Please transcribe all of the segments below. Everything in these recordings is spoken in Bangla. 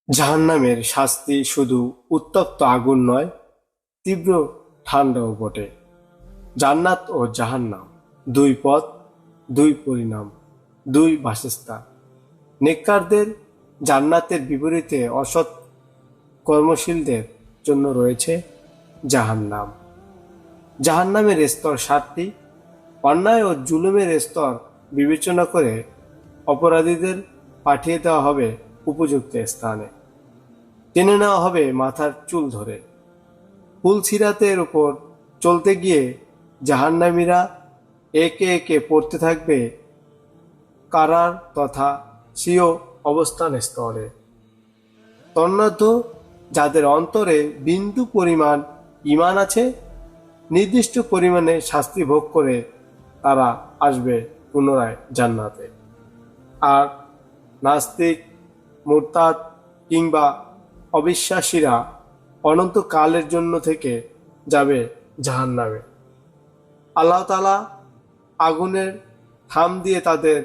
জাহান্নামের শাস্তি শুধু উত্তপ্ত আগুন নয়, তীব্র ঠান্ডাও বটে। জান্নাত ও জাহান্নাম, দুই পথ, দুই পরিণাম, দুই বাসস্থান। নেককারদের জান্নাতের বিপরীতে অসৎ কর্মশীলদের জন্য রয়েছে জাহান্নাম। জাহান্নামের স্তর 7টি। অন্যায় ও জুলুমের স্তর বিবেচনা করে অপরাধীদের পাঠিয়ে দেওয়া হবে উপযুক্ত স্থানে। টেনে নেওয়া হবে মাথার চুল ধরে। পুলসিরাতের উপর চলতে গিয়ে জাহান্নামীরা একে একে পড়তে থাকবে কারার তথা স্বীয় অবস্থান স্তরে। তন্মধ্যে যাদের অন্তরে বিন্দু পরিমাণ ঈমান আছে, নির্দিষ্ট পরিমাণে শাস্তি ভোগ করে তারা আসবে পুনরায় জান্নাতে। আর নাস্তিক, মুরতাদ কিংবা অবিশ্বাসীরা অনন্তকালের জন্য থেকে যাবে জাহান্নামে। আল্লাহ তাআলা আগুনের থাম দিয়ে তাদের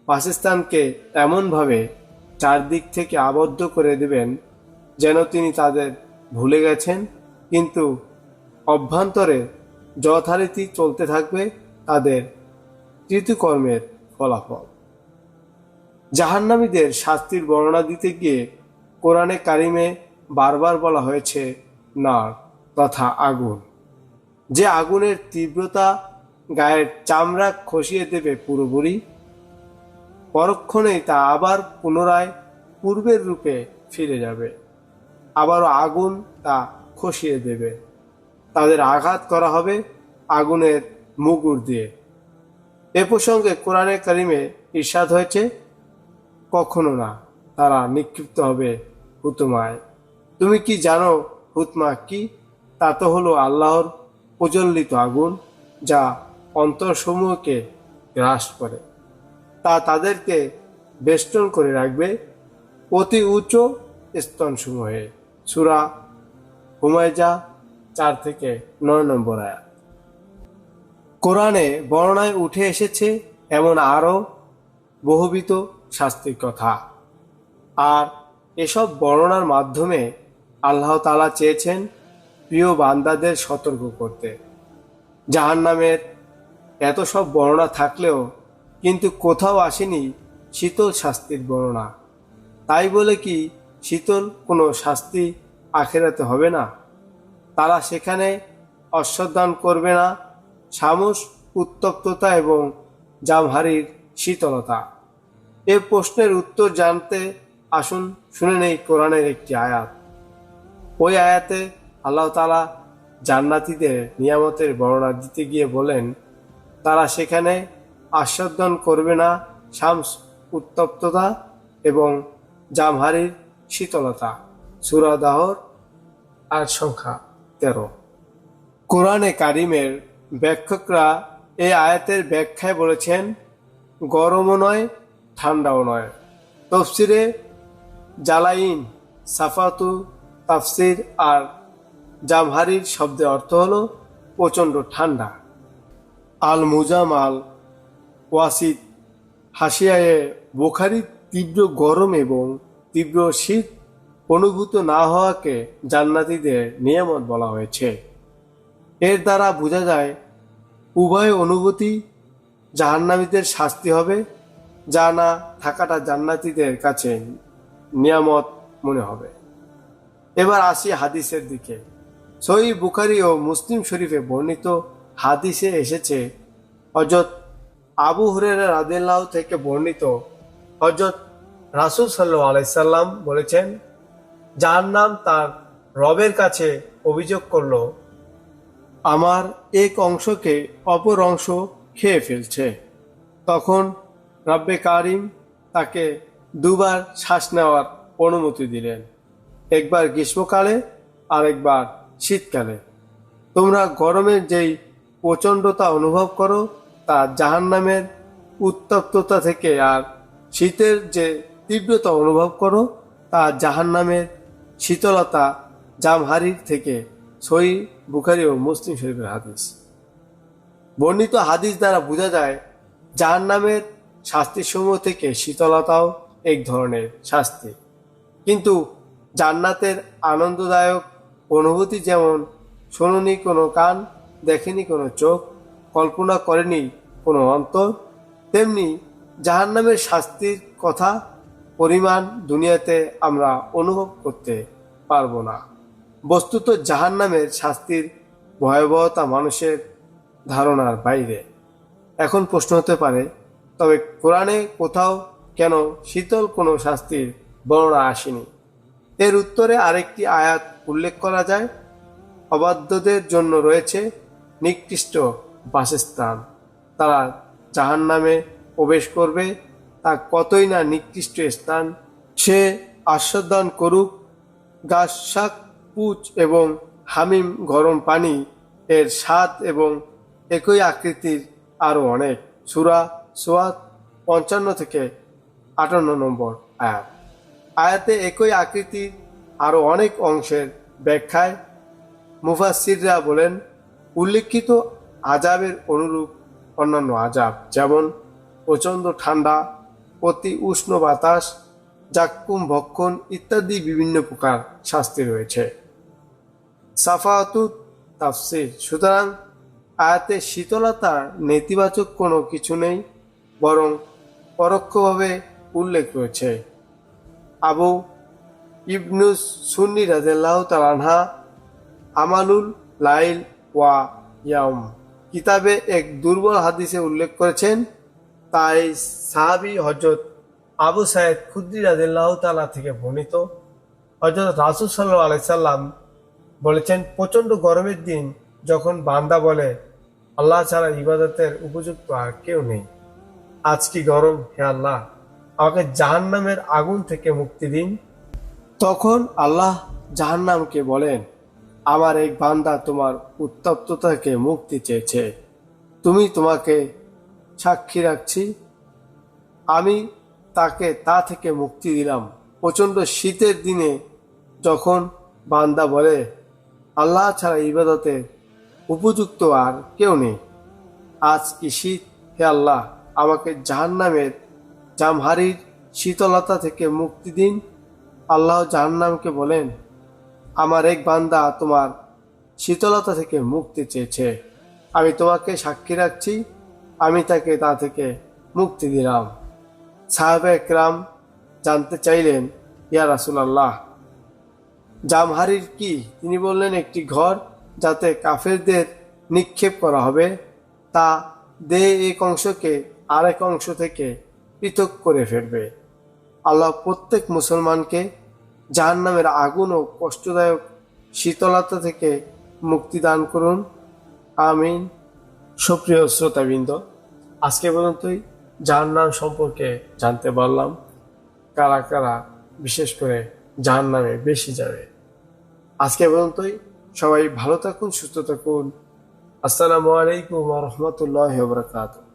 বাসস্থানকে এমনভাবে চারদিক থেকে আবদ্ধ করে দেবেন যেন তিনি তাদের ভুলে গেছেন, কিন্তু অভ্যন্তরে যথারীতি চলতে থাকবে তাদের কৃতকর্মের ফলাফল। জাহান্নামীদের শাস্তির বর্ণনা দিতে গিয়ে কোরআনে কারিমে বারবার বলা হয়েছে নার তথা আগুন, যে আগুনের তীব্রতা গায়ের চামড়া খসিয়ে দেবে পুরোপুরি। পরক্ষণেই তা আবার পুনরায় পূর্বের রূপে ফিরে যাবে। আবারও আগুন তা খসিয়ে দেবে। তাদের আঘাত করা হবে আগুনের মুগুর দিয়ে। এ প্রসঙ্গে কোরআনে কারিমে ইরশাদ হয়েছে, কখনো না, তারা নিক্ষিপ্ত হবে হুতমায়। তুমি কি জানো হুতমা কি? তা তো হলো আল্লাহর প্রজ্বলিত আগুন, যা অন্তরসমূহকে গ্রাস করে। তা তাদেরকে বেষ্টন করে রাখবে অতি উচ্চ স্তনসমূহে। সূরা হুমায়জা 4-9 নম্বর আয়াত। কোরআনে বর্ণনায় উঠে এসেছে এমন আরও বহুবিধ শাস্তির কথা। আর এসব বর্ণনার মাধ্যমে আল্লাহ তাআলা চেয়েছেন প্রিয় বান্দাদের সতর্ক করতে। জাহান্নামের এত সব বর্ণনা থাকলেও কিন্তু কোথাও আসেনি শীতল শাস্তির বর্ণনা। তাই বলে কি শীতল কোনো শাস্তি আখিরাতে হবে না? তারা সেখানে অশ্রদ্ধান করবে না শামুস, উত্তপ্ততা এবং জামহারির শীতলতা? এ প্রশ্নের উত্তর জানতে আসুন শুনে নেই কোরআনের একটি আয়াত। ওই আয়াতে আল্লাহ তাআলা জান্নাতীদের নিয়ামতের বর্ণনা দিতে গিয়ে বলেন, তারা সেখানে আস্বাদন করবে না শামস, উত্তপ্ততা এবং জামহারির শীতলতা। সূরা দাহর আয়াত সংখ্যা 13। কোরআনে কারিমের ব্যাখ্যকরা এই আয়াতের ব্যাখ্যায় বলেছেন, গরমও নয়, ঠান্ডাও নয়। তফসিরে জালাইন, সাফাতু তাফসির আর জামহারির শব্দের অর্থ হলো প্রচণ্ড ঠান্ডা। আল মুজামাল ওয়াসিদ হাসিয়ায়ে বুখারী তীব্র গরম এবং তীব্র শীত অনুভূত না হওয়াকে জান্নাতীদের নিয়ামত বলা হয়েছে। এর দ্বারা বোঝা যায় উভয় অনুভূতি জাহান্নামীদের শাস্তি হবে, যা না থাকাটা জান্নাতীদের কাছে নিয়ামত মনে হবে। এবার আসি হাদিসের দিকে। সহিহ বুখারী ও মুসলিম শরীফে বর্ণিত হাদিসে এসেছে, হযরত আবু হুরায়রা রাদিয়াল্লাহু থেকে বর্ণিত, হযরত রাসূল সাল্লাল্লাহু আলাইহি সাল্লাম বলেছেন, জাহান্নাম তার রবের কাছে অভিযোগ করল, আমার এক অংশকে অপর অংশ খেয়ে ফেলছে। তখন রব্বে কারিম তাকে দুবার শ্বাস নেওয়ার অনুমতি দিলেন, একবার গ্রীষ্মকালে আর একবার শীতকালে। তোমরা গরমের যেই প্রচণ্ডতা অনুভব করো তা জাহান্নামের উত্তপ্ততা থেকে, আর শীতের যে তীব্রতা অনুভব করো তা জাহান্নামের শীতলতা জামহারির থেকে। সহিহ বুখারী ও মুসলিম শরীফের হাদিস। বর্ণিত হাদিস দ্বারা বোঝা যায় জাহান্নামের শাস্তিসমূহ থেকে শীতলতাও এক ধরনের শাস্তি। কিন্তু জান্নাতের আনন্দদায়ক অনুভূতি যেমন শোনেনি কোনো কান, দেখেনি কোনো চোখ, কল্পনা করেনি কোনো অন্তর, তেমনি জাহান্নামের শাস্তির কথা পরিমাণ দুনিয়াতে আমরা অনুভব করতে পারবো না। বস্তুত জাহান্নামের শাস্তির ভয়াবহতা মানুষের ধারণার বাইরে। এখন প্রশ্ন হতে পারে, তবে কোরআনে কোথাও কেন শীতল কোনো শাস্তির বর্ণনা আসেনি? এর উত্তরে আরেকটি আয়াত উল্লেখ করা যায়, অবাধ্যদের জন্য রয়েছে নিকৃষ্ট বাসস্থান। তারা জাহান্নামে প্রবেশ করবে, তা কতই না নিকৃষ্ট স্থান। সে আস্বাদন করুক গাছ, শাক, পুচ এবং হামিম গরম পানি, এর স্বাদ এবং একই আকৃতির আরো অনেক। সূরা সোয়াত 55 থেকে 58 নম্বর আয়াত। আয়াতে একই আকৃতির আরো অনেক অংশের ব্যাখ্যায় মুফাসসিররা বলেন, উল্লিখিত আযাবের অনুরূপ অন্যান্য আযাব, যেমন প্রচণ্ড ঠান্ডা, অতি উষ্ণ বাতাস, জাক্কুম ভক্ষণ ইত্যাদি বিভিন্ন প্রকার শাস্তি রয়েছে। সাফাতুত তাফসির। সুতরাং আয়াতে শীতলতার নেতিবাচক কোনো কিছু নেই, বরং পরোক্ষভাবে উল্লেখ রয়েছে। আবু ইবনুস সুন্নি রাদিয়াল্লাহু তাআলা আনহা আমালুল লাইল ওয়া ইয়াউম কিতাবে এক দুর্বল হাদিসে উল্লেখ করেছেন। তাই সাহাবী হযরত আবু সাঈদ খুদরি রাদিয়াল্লাহু তাআলা থেকে বর্ণিত, হযরত রাসূল সাল্লাল্লাহু আলাইহি সাল্লাম বলেছেন, প্রচণ্ড গরমের দিন যখন বান্দা বলে, আল্লাহ ছাড়া ইবাদতের উপযুক্ত আর কেউ নেই, আজ কি গরম, হে আল্লাহ আমাকে জাহান্নামের আগুন থেকে মুক্তি দিন, তখন আল্লাহ জাহান্নামকে বলেন, আমার এক বান্দা তোমার উত্তপ্ততা থেকে মুক্তি চেয়েছে, তুমি তোমাকে সাক্ষী রাখছি, আমি তাকে তা থেকে মুক্তি দিলাম। প্রচণ্ড শীতের দিনে যখন বান্দা বলে, আল্লাহ ছাড়া ইবাদতের উপযুক্ত আর কেউ নেই, আজ কি শীত, হে আল্লাহ আমাকে জাহান্নামের জামহারির শীতলতা থেকে মুক্তি দিন, আল্লাহ জাহান্নামকে বলেন, আমার এক বান্দা তোমার শীতলতা থেকে মুক্তি চেয়েছে, আমি তোমাকে সাক্ষী রাখছি, আমি তাকে তা থেকে মুক্তি দিলাম। সাহাবে একরাম জানতে চাইলেন, ইয়া রাসূলুল্লাহ জামহারির কি? তিনি বললেন, একটি ঘর যাতে কাফেরদের নিক্ষেপ করা হবে, তা দেহ এক অংশকে আরেক অংশ থেকে পৃথক করে ফেলবে। আল্লাহ প্রত্যেক মুসলমানকে জাহান্নামের আগুন ও কষ্টদায়ক শীতলতা থেকে মুক্তি দান করুন, আমিন। সুপ্রিয় শ্রোতাবৃন্দ, আজকে পর্যন্তই জাহান্নাম সম্পর্কে জানতে পারলাম, কারা কারা বিশেষ করে জাহান্নামে বেশি যাবে। আজকে পর্যন্তই, সবাই ভালো থাকুন, সুস্থ থাকুন। আসসালামু আলাইকুম ওয়া রাহমাতুল্লাহি ওয়া বারাকাতুহু।